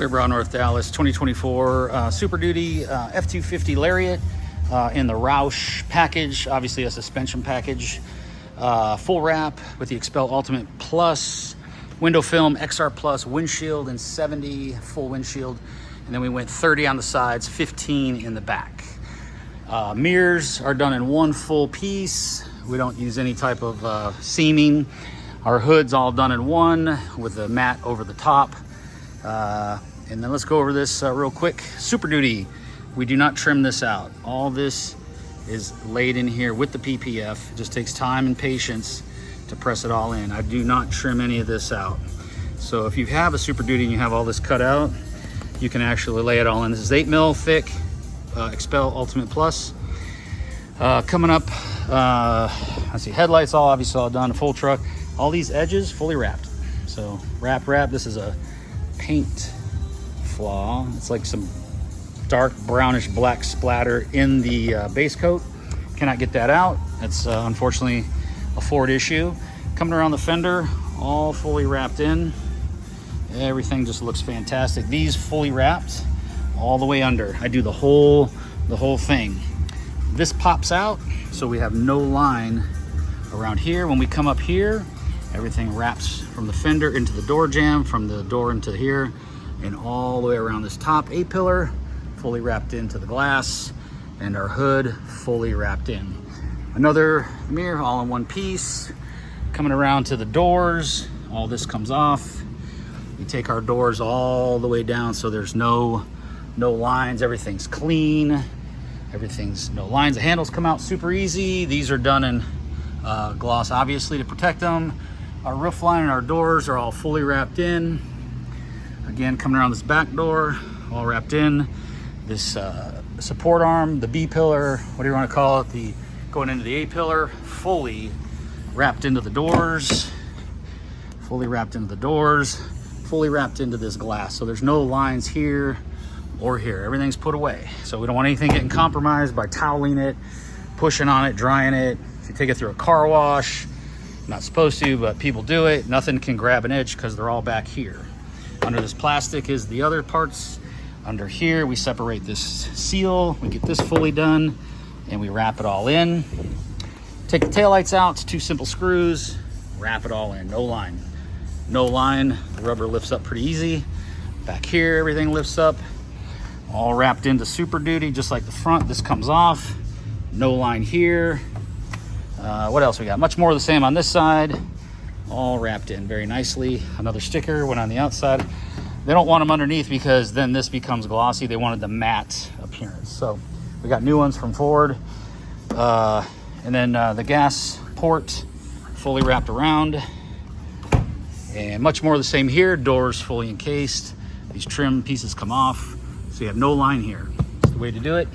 Clearbrow, North Dallas, 2024 Super Duty F250 Lariat in the Roush package, obviously a suspension package. Full wrap with the Xpel Ultimate Plus, window film, XR Plus, windshield, and 70 full windshield. And then we went 30 on the sides, 15 in the back. Mirrors are done in one full piece. We don't use any type of seaming. Our hood's all done in one with a mat over the top. And then let's go over this real quick. Super Duty, we do not trim this out. All this is laid in here with the PPF. It just takes time and patience to press it all in. I do not trim any of this out. So if you have a Super Duty and you have all this cut out, you can actually lay it all in. This is 8 mil thick Xpel Ultimate Plus. Coming up, let's see, headlights all obviously all done, a full truck. All these edges fully wrapped. So wrap. This is a paint flaw. It's like some dark brownish black splatter in the base coat. Cannot get that out. It's unfortunately a Ford issue. Coming around the fender, all fully wrapped in. Everything just looks fantastic. These fully wrapped all the way under. I do the whole thing. This pops out, so we have no line around here. When we come up here, everything wraps from the fender into the door jamb, from the door into here, and all the way around this top A-pillar, fully wrapped into the glass, and our hood fully wrapped in. Another mirror all in one piece. Coming around to the doors, all this comes off. We take our doors all the way down so there's no lines. Everything's clean. Everything's no lines. The handles come out super easy. These are done in gloss, obviously, to protect them. Our roof line and our doors are all fully wrapped in. Again, coming around this back door, all wrapped in. This support arm, the B pillar, what do you want to call it? Going into the A pillar, fully wrapped into the doors. Fully wrapped into the doors. Fully wrapped into this glass. So there's no lines here or here. Everything's put away. So we don't want anything getting compromised by toweling it, pushing on it, drying it. If you take it through a car wash, not supposed to, but people do it, nothing can grab an edge because they're all back here. Under this plastic is the other parts. Under here, we separate this seal. We get this fully done and we wrap it all in. Take the taillights out, 2 simple screws, wrap it all in, no line. No line, the rubber lifts up pretty easy. Back here, everything lifts up. All wrapped into Super Duty, just like the front. This comes off, no line here. What else we got? Much more of the same on this side. All wrapped in very nicely. Another sticker went on the outside. They don't want them underneath because then this becomes glossy. They wanted the matte appearance. So we got new ones from Ford. And then the gas port fully wrapped around. And much more of the same here. Doors fully encased. These trim pieces come off. So you have no line here. That's the way to do it.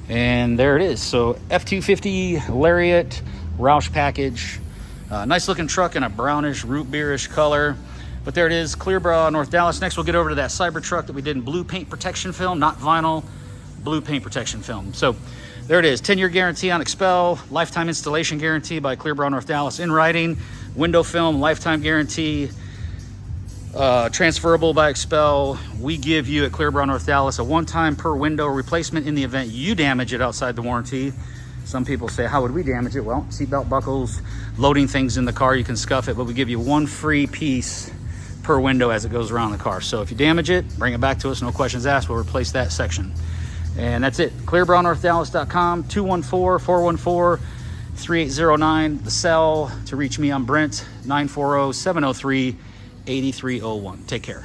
And there it is. So F250 Lariat Roush package. Nice looking truck in a brownish root beerish color. But there it is, Clearbrow, North Dallas. Next we'll get over to that Cybertruck that we did in blue paint protection film, not vinyl, blue paint protection film. So there it is, 10-year guarantee on Xpel, lifetime installation guarantee by Clearbrow, North Dallas in writing, window film, lifetime guarantee, transferable by Xpel. We give you at Clearbrow, North Dallas a one-time per window replacement in the event you damage it outside the warranty. Some people say, how would we damage it? Well, seatbelt buckles, loading things in the car, you can scuff it, but we give you one free piece per window as it goes around the car. So if you damage it, bring it back to us, no questions asked, we'll replace that section. And that's it, clearbrownnorthdallas.com, 214-414-3809. The cell to reach me, I'm Brent, 940-703-8301. Take care.